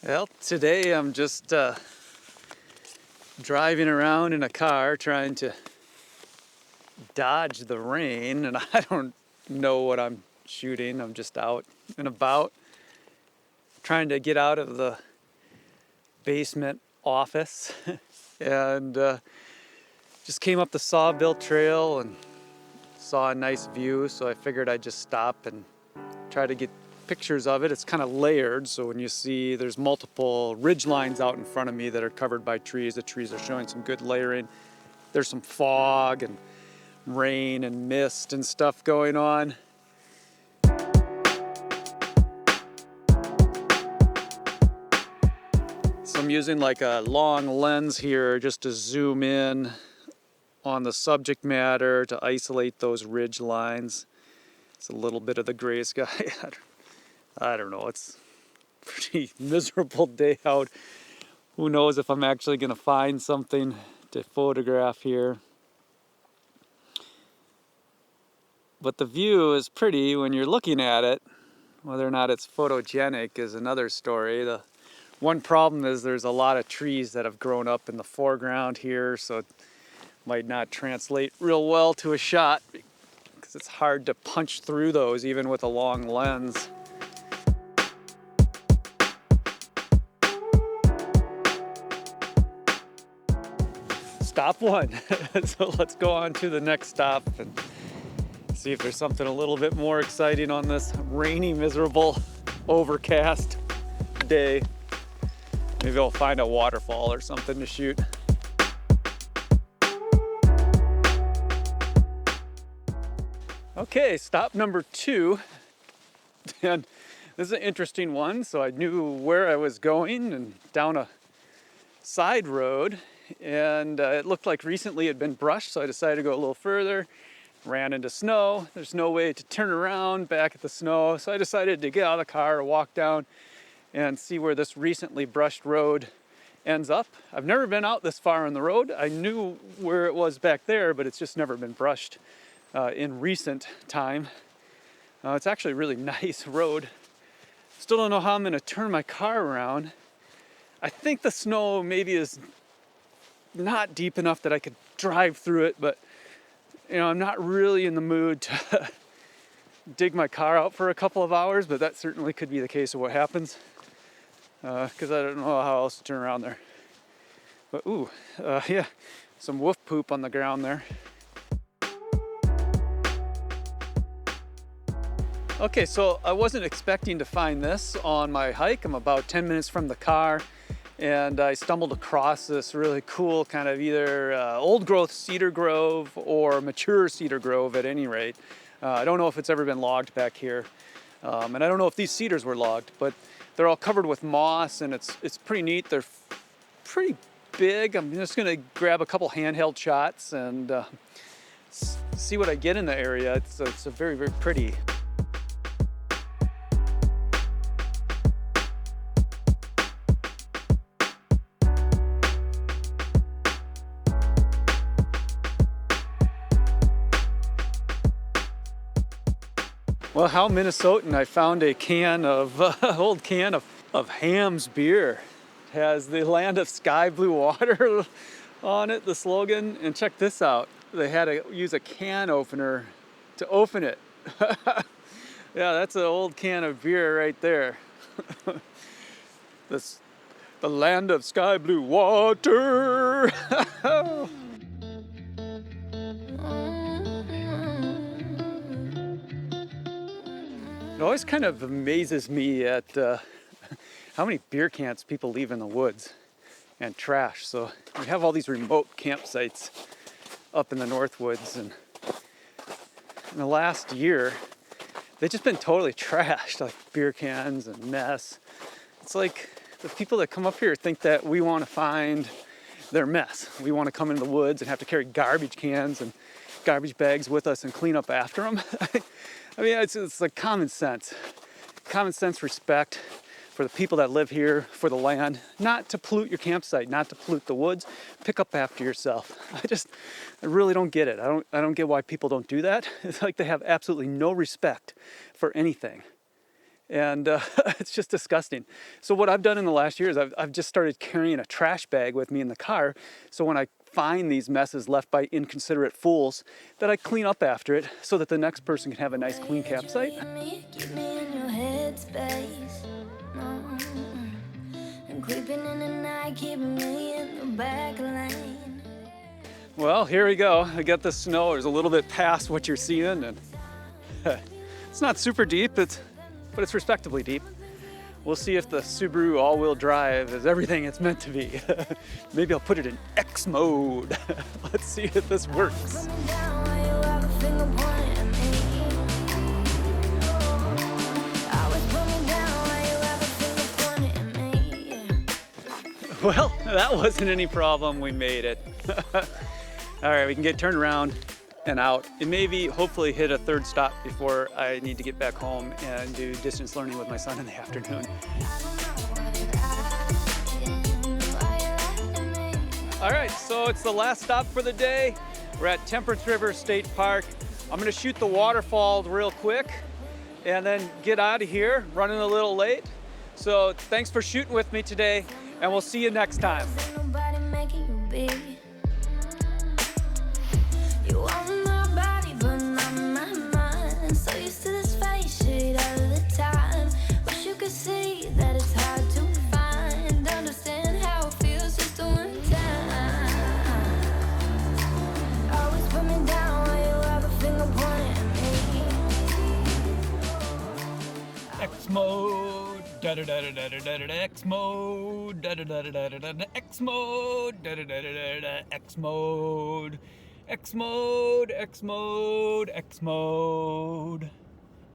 Well, today I'm just driving around in a car trying to dodge the rain, and I don't know what I'm shooting. I'm just out and about trying to get out of the basement office and just came up the Sawbill Trail and saw a nice view, so I figured I'd just stop and try to get pictures of it. It's kind of layered, so when you see there's multiple ridge lines out in front of me that are covered by trees, the trees are showing some good layering. There's some fog and rain and mist and stuff going on. So I'm using like a long lens here just to zoom in on the subject matter to isolate those ridge lines. It's a little bit of the gray sky. I don't know, it's a pretty miserable day out. Who knows if I'm actually gonna find something to photograph here. But the view is pretty when you're looking at it. Whether or not it's photogenic is another story. The one problem is there's a lot of trees that have grown up in the foreground here, so it might not translate real well to a shot because it's hard to punch through those even with a long lens. Stop one. So let's go on to the next stop and see if there's something a little bit more exciting on this rainy, miserable, overcast day. Maybe I'll find a waterfall or something to shoot. Okay, stop number 2. And this is an interesting one. So I knew where I was going and down a side road. And it looked like recently it had been brushed, so I decided to go a little further. Ran into snow. There's no way to turn around back at the snow, so I decided to get out of the car, walk down, and see where this recently brushed road ends up. I've never been out this far on the road. I knew where it was back there, but it's just never been brushed in recent time. It's actually a really nice road. Still don't know how I'm going to turn my car around. I think the snow maybe is not deep enough that I could drive through it, but you know, I'm not really in the mood to dig my car out for a couple of hours, but that certainly could be the case of what happens, because I don't know how else to turn around there. But yeah, some wolf poop on the ground there. Okay, so I wasn't expecting to find this on my hike. I'm about 10 minutes from the car, and I stumbled across this really cool kind of either old growth cedar grove or mature cedar grove at any rate. I don't know if it's ever been logged back here, and I don't know if these cedars were logged, but they're all covered with moss, and it's pretty neat. They're pretty big. I'm just gonna grab a couple handheld shots and see what I get in the area. It's a very, very pretty. Well, how Minnesotan, I found a can of, old can of Ham's beer. It has the land of sky blue water on it, the slogan. And check this out. They had to use a can opener to open it. Yeah, that's an old can of beer right there. The land of sky blue water. It always kind of amazes me at how many beer cans people leave in the woods and trash. So we have all these remote campsites up in the Northwoods, and in the last year, they've just been totally trashed, like beer cans and mess. It's like the people that come up here think that we want to find their mess. We want to come into the woods and have to carry garbage cans and garbage bags with us and clean up after them. I mean, it's like common sense respect for the people that live here, for the land, not to pollute your campsite, not to pollute the woods. Pick up after yourself. I really don't get it. I don't get why people don't do that. It's like they have absolutely no respect for anything. And it's just disgusting. So what I've done in the last year is I've just started carrying a trash bag with me in the car. So when I find these messes left by inconsiderate fools, that I clean up after it so that the next person can have a nice clean campsite. Keep me in your headspace. And creeping in the night, keeping me in the back lane. Well, here we go. I got the snow. There's a little bit past what you're seeing, and it's not super deep, but it's respectably deep. We'll see if the Subaru all-wheel drive is everything it's meant to be. Maybe I'll put it in X mode. Let's see if this works. Well, that wasn't any problem. We made it. All right, we can get turned around and out, and maybe hopefully hit a third stop before I need to get back home and do distance learning with my son in the afternoon. All right, so it's the last stop for the day. We're at Temperance River State Park. I'm gonna shoot the waterfall real quick and then get out of here, running a little late. So thanks for shooting with me today, and we'll see you next time. X mode, da da da da da da da da. X mode, da da da da da da da. X mode, da da da da da da. X mode, X mode, X mode, X mode.